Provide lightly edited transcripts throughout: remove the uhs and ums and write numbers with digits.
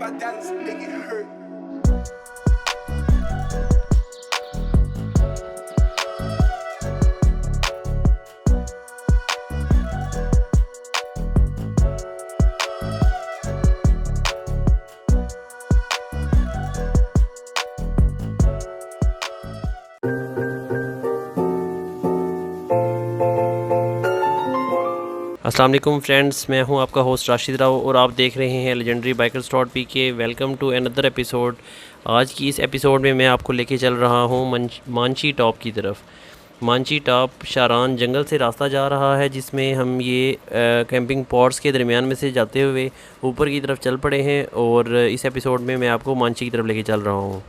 I dance, make it hurt. अस्सलाम वालेकुम friends, मैं हूं आपका होस्ट राशिद राव और आप देख रहे हैं legendary bikers dot P K. Welcome to another episode. आज की इस एपिसोड में मैं आपको लेके चल रहा हूं मांची टॉप की तरफ। मांची टॉप शारान जंगल से रास्ता जा रहा है, जिसमें हम ये कैंपिंग पॉट्स के दरमियान में से जाते हुए ऊपर की तरफ चल पड़े हैं और इस एपिसोड में मैं आपको मांची की तरफ लेके चल रहा हूँ।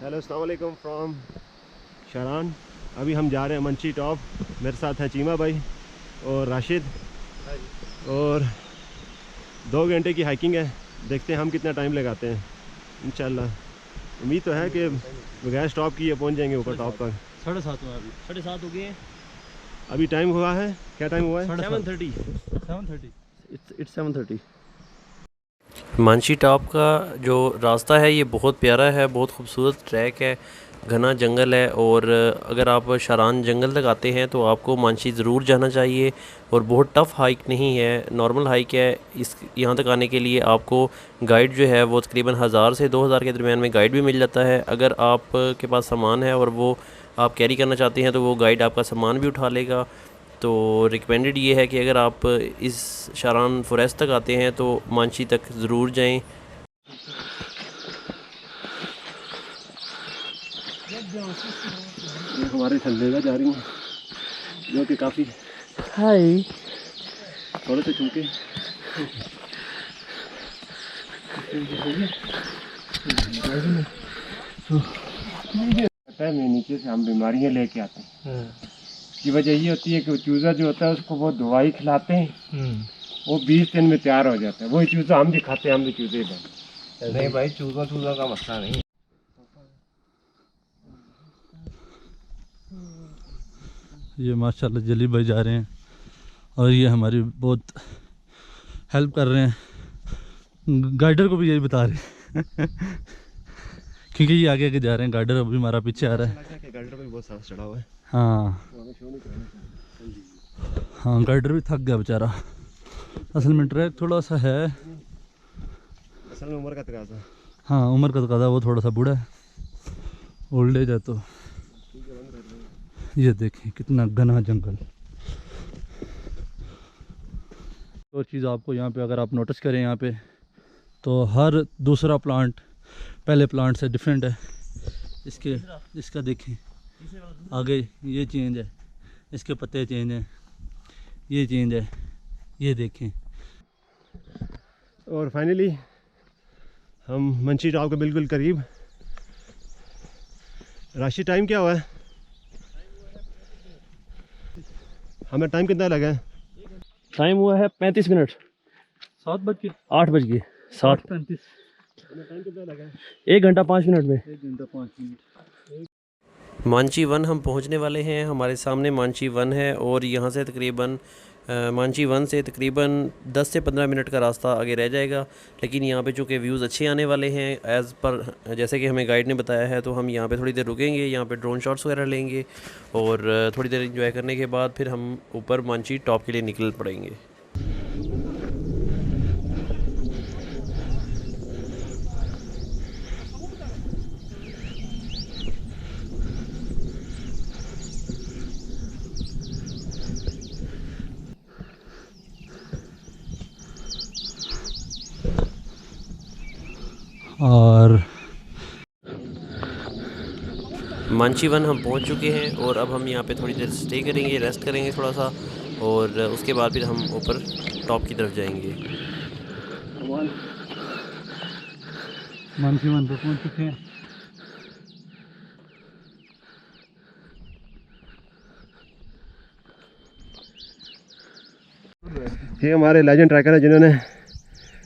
हेलो अस्सलाम वालेकुम फ्रॉम शारान। अभी हम जा रहे हैं मंची टॉप। मेरे साथ हैं चीमा भाई और राशिद, और 2 घंटे की हाइकिंग है। देखते हैं हम कितना टाइम लगाते हैं। इंशाल्लाह उम्मीद तो है कि बगैर स्टॉप किए पहुंच जाएंगे ऊपर टॉप तक। 7:30 हुआ, अभी 7:30 हो गए हैं। अभी टाइम हुआ है, क्या टाइम हुआ है? 7:30। It's 7:30। मांची टॉप का जो रास्ता है ये बहुत प्यारा है, बहुत खूबसूरत ट्रैक है, घना जंगल है। और अगर आप शारान जंगल तक आते हैं तो आपको मांची ज़रूर जाना चाहिए। और बहुत टफ़ हाइक नहीं है, नॉर्मल हाइक है। इस यहाँ तक आने के लिए आपको गाइड जो है वो तकरीबन 1000 से 2000 के दरमियान में गाइड भी मिल जाता है। अगर आप के पास सामान है और वो आप कैरी करना चाहते हैं तो वो गाइड आपका सामान भी उठा लेगा। तो रिकमेंडेड ये है कि अगर आप इस शारान फॉरेस्ट तक आते हैं तो मांची तक ज़रूर जाएं। हमारे संदेगा जा रही हैं जो कि काफ़ी हाय थोड़े से चूके पता है, मैं नीचे से हम बीमारियां लेके आते हैं। की वजह ये होती है कि चूज़ा जो होता है उसको वो दवाई खिलाते हैं, वो 20 दिन में तैयार हो जाता है। वही चूज़ा हम भी खाते हैं, हम भी चूज़े बन। नहीं भाई, चूज़ा का मसला नहीं। ये माशाल्लाह जली भाई जा रहे हैं और ये हमारी बहुत हेल्प कर रहे हैं। गाइडर को भी यही बता रहे हैं क्योंकि ये आगे आगे जा रहे हैं। गाइडर अभी हमारा पीछे आ रहा है। गाइडर भी बहुत सांस चढ़ा हुआ है। हाँ, गाइडर भी थक गया बेचारा। असल में ट्रैक थोड़ा सा है, असल में उम्र का तकाजा। हाँ, उम्र का तकाजा। वो थोड़ा सा बूढ़ा है, ओल्ड एज है। तो ये देखें कितना घना जंगल। और चीज़ आपको यहाँ पे अगर आप नोटिस करें, यहाँ पे तो हर दूसरा प्लांट पहले प्लांट से डिफरेंट है। इसका देखें आगे ये चेंज है, इसके पत्ते चेंज हैं, ये चेंज है, ये देखें। और फाइनली हम मंची टॉप के बिल्कुल करीब। राशि टाइम क्या हुआ है? हमें टाइम कितना लगा है? टाइम हुआ है 35 मिनट। 7 बज के 8 बज गए 7:35। टाइम कितना लगा है? 1 घंटा 5 मिनट में। 1 घंटा 5 मिनट। मांची 1 हम पहुंचने वाले हैं। हमारे सामने मांची 1 है और यहाँ से तकरीबन मांची 1 से तकरीबन 10 से 15 मिनट का रास्ता आगे रह जाएगा। लेकिन यहाँ पे चूँकि व्यूज़ अच्छे आने वाले हैं एज़ पर जैसे कि हमें गाइड ने बताया है, तो हम यहाँ पे थोड़ी देर रुकेंगे, यहाँ पे ड्रोन शॉट्स वगैरह लेंगे और थोड़ी देर इंजॉय करने के बाद फिर हम ऊपर मांची टॉप के लिए निकल पड़ेंगे। और मांची 1 हम पहुंच चुके हैं और अब हम यहाँ पे थोड़ी देर स्टे करेंगे, रेस्ट करेंगे थोड़ा सा, और उसके बाद फिर हम ऊपर टॉप की तरफ जाएंगे। मांची 1 पे पहुंच चुके हैं। ये हमारे लेजेंड ट्रैकर हैं जिन्होंने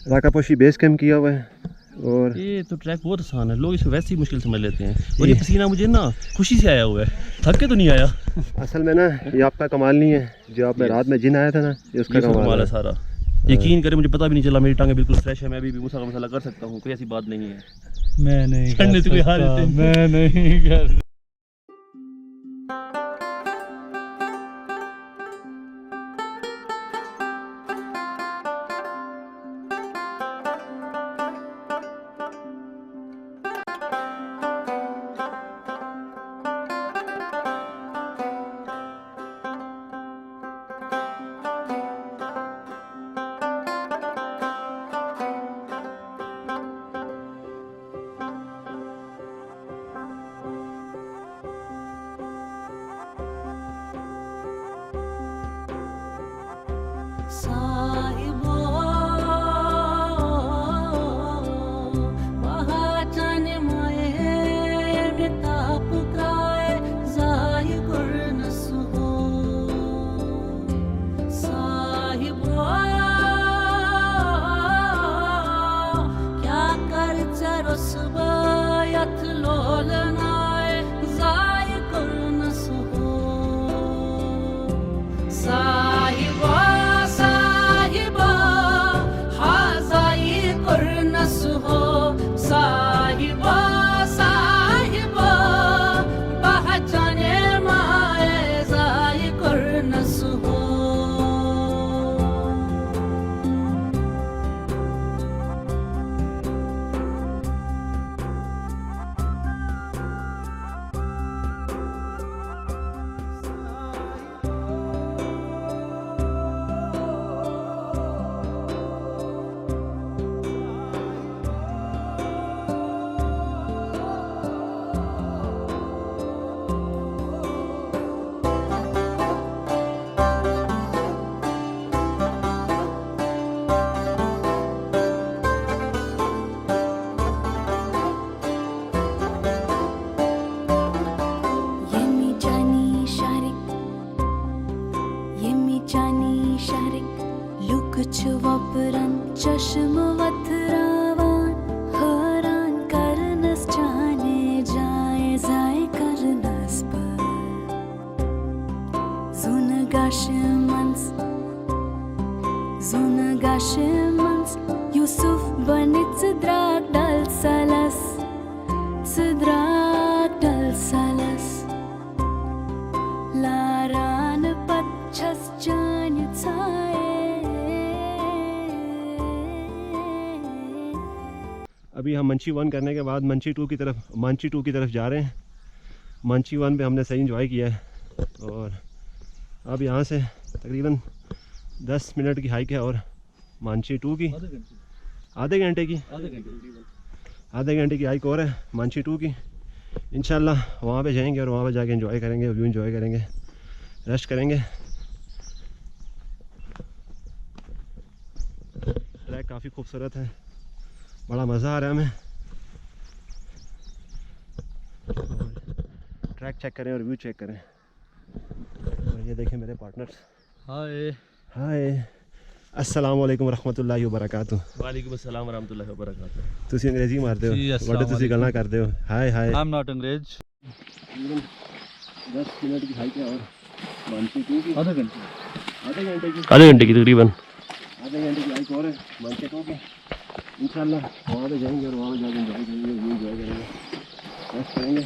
राकापोशी बेस कैंप किया हुआ है। और ये तो ट्रैक बहुत आसान है, लोग इसे वैसे ही मुश्किल समझ लेते हैं। और ये पसीना मुझे ना खुशी से आया हुआ है, थक के तो नहीं आया। असल में ना ये आपका कमाल नहीं है, जो आप में रात में जिन आया था ना, ये उसका कमाल है सारा। यकीन करें मुझे पता भी नहीं चला, मेरी टांगें बिल्कुल फ्रेश है, मैं अभी भी मूसा का मसाला कर सकता हूँ, कोई ऐसी बात नहीं है। मैं नहीं करने से कोई हार सकता, नहीं। मैं नहीं कर Yusuf banit sidrak dal salas, sidrak dal salas, laran pachas jan अभी हम मंची 1 करने के बाद मांची 2 की तरफ जा रहे हैं। मांची 1 पे हमने सही इंजॉय किया है, और अब यहाँ से तकरीबन 10 मिनट की हाइक है, और मांची 2 की आधे घंटे की हाइक और है मांची 2 की। इंशाल्लाह वहाँ पे जाएंगे और वहाँ पे जाके एंजॉय करेंगे, व्यू एंजॉय करेंगे, रेस्ट करेंगे। ट्रैक काफ़ी खूबसूरत है, बड़ा मज़ा आ रहा है हमें। ट्रैक चेक करें और व्यू चेक करें। और ये देखें मेरे पार्टनर्स। हाय हाय, अस्सलाम वालेकुम रहमतुल्लाहि व बरकातहू। वालेकुम अस्सलाम वरहमतुल्लाहि वबरकातुहू। तुसी अंग्रेजी मारते हो, जी, अस्सलाम वड्डे तुसी गल्लां करते हो। हाय हाय। आई एम नॉट अंग्रेज। 10 मिनट की हाइक है, और मानसी 2 की आधे घंटे की आधे घंटे की तकरीबन हाइक और है मानसी 2 की। इंशाल्लाह वहाँ पे जाएंगे और वहाँ पे जाके एंजॉय करेंगे, व्यू एंजॉय करेंगे, रेस्ट करेंगे।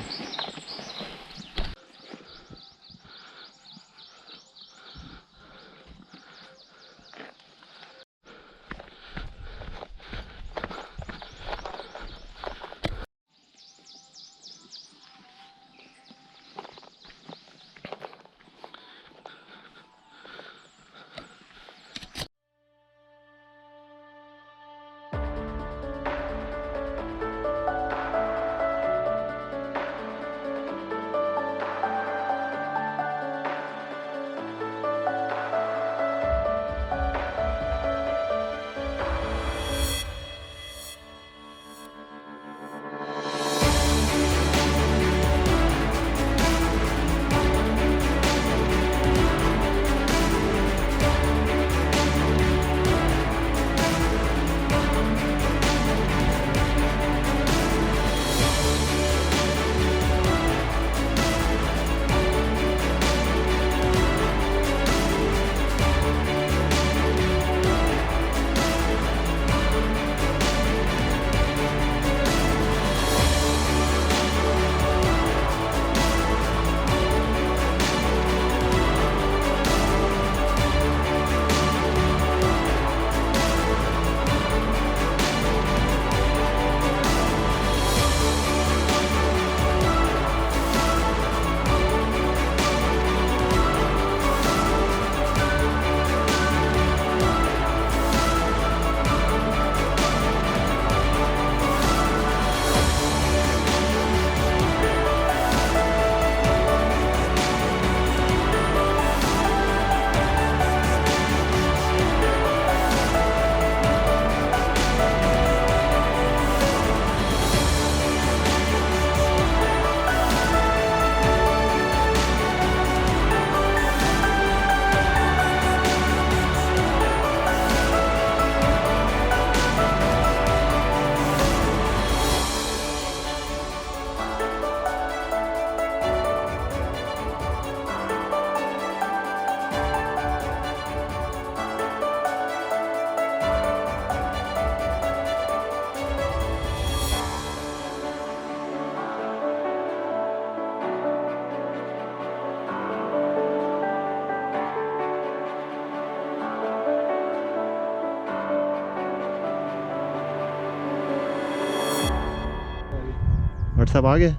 व्हाट्सअप आ गया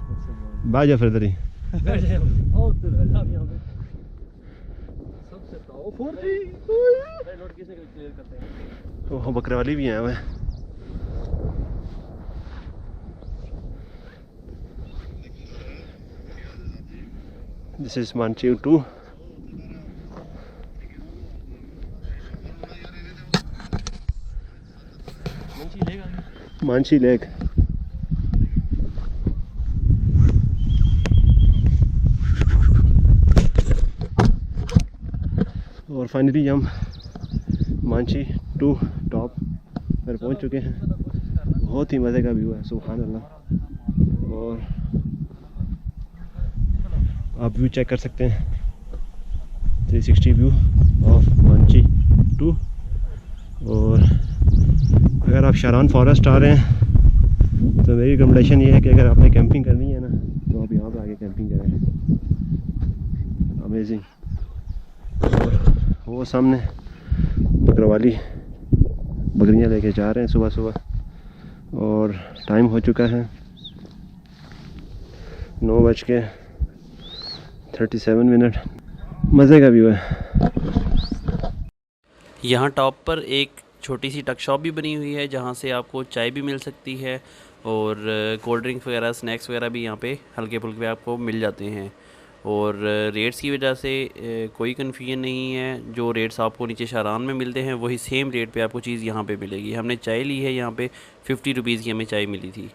बाय जा फिर तरी ओह बकरे वाली भी हैं हुए दिस इज मानची 2 मानसी लेक और फाइनली हम मानसी 2 टॉप पर पहुंच चुके हैं। बहुत ही मज़े का व्यू है सुभान अल्लाह। और आप व्यू चेक कर सकते हैं 360 व्यू ऑफ मानसी 2। और अगर आप शारान फॉरेस्ट आ रहे हैं तो मेरी रिकमेंडेशन ये है कि अगर आपने कैंपिंग करनी है ना तो आप यहाँ पर आके कैंपिंग करें। अमेजिंग। और वो सामने बकरवाली बकरियाँ लेके जा रहे हैं सुबह सुबह और टाइम हो चुका है 9:37। मज़े का व्यू है। यहाँ टॉप पर एक छोटी सी टक शॉप भी बनी हुई है जहाँ से आपको चाय भी मिल सकती है और कोल्ड ड्रिंक्स वगैरह स्नैक्स वगैरह भी यहाँ पे हल्के फुल्के आपको मिल जाते हैं। और रेट्स की वजह से कोई कन्फ्यूजन नहीं है। जो रेट्स आपको नीचे शारान में मिलते हैं वही सेम रेट पे आपको चीज़ यहाँ पे मिलेगी। हमने चाय ली है यहाँ पे 50 रुपीज़ की हमें चाय मिली थी।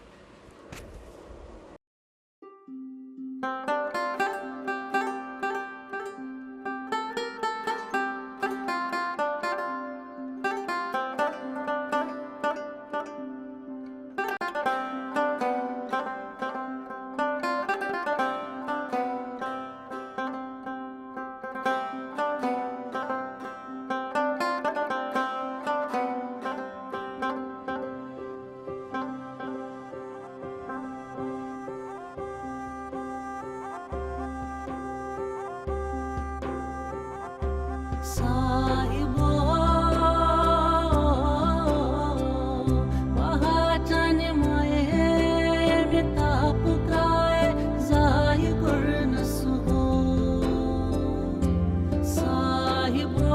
साहिबो वहाचन माये बिताप काय जाय कुर्नसुहो साहिबो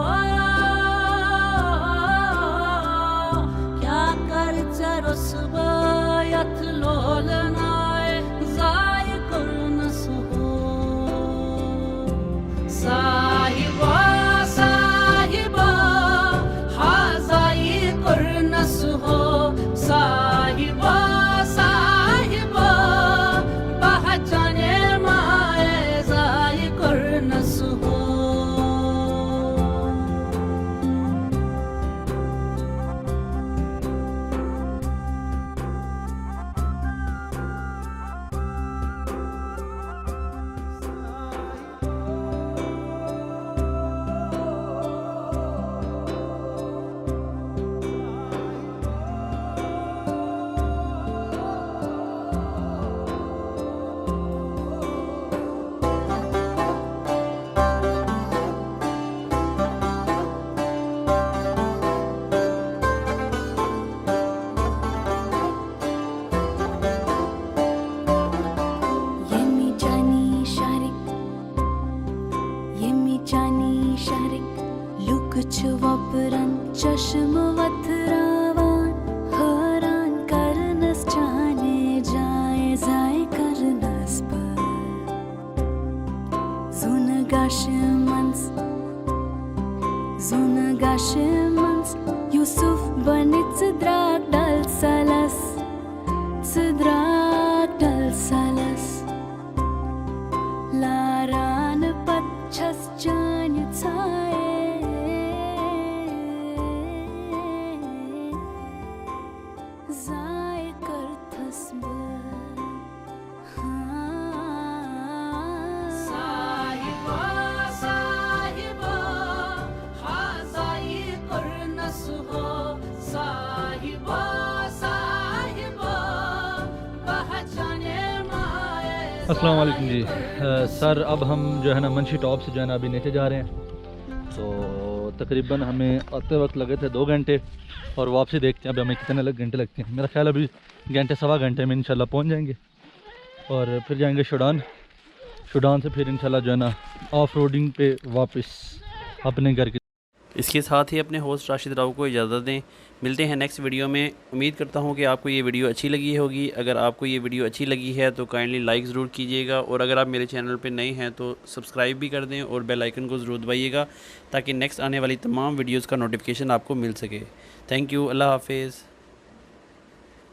क्या कर चरसबयत लोलनाय जाय कुर्नसुहो साहिबो चश्म वथरावान हैरान करनस जाने जाए जाए करनस पर Zunagaschemans Yusuf banit zdrag dal salas zdrag dal salas Laran patchas jan tsaye zay karthas अस्सलाम वालेकुम जी। सर अब हम जो है ना मंशी टॉप से जो है ना अभी नीचे जा रहे हैं। तो तकरीबन हमें आते वक्त लगे थे 2 घंटे और वापसी देखते हैं अभी हमें कितने घंटे लगते हैं। मेरा ख्याल अभी घंटे सवा घंटे में इंशाल्लाह पहुंच जाएंगे। और फिर जाएंगे शुडान। शुडान से फिर इंशाल्लाह जो है ना ऑफ रोडिंग पे वापस अपने घर के। इसके साथ ही अपने होस्ट राशिद राव को इजाज़त दें। मिलते हैं नेक्स्ट वीडियो में। उम्मीद करता हूं कि आपको ये वीडियो अच्छी लगी होगी। अगर आपको ये वीडियो अच्छी लगी है तो काइंडली लाइक ज़रूर कीजिएगा, और अगर आप मेरे चैनल पे नए हैं तो सब्सक्राइब भी कर दें और बेल आइकन को ज़रूर दबाइएगा ताकि नेक्स्ट आने वाली तमाम वीडियोज़ का नोटिफिकेशन आपको मिल सके। Thank you. अल्लाह हाफिज़।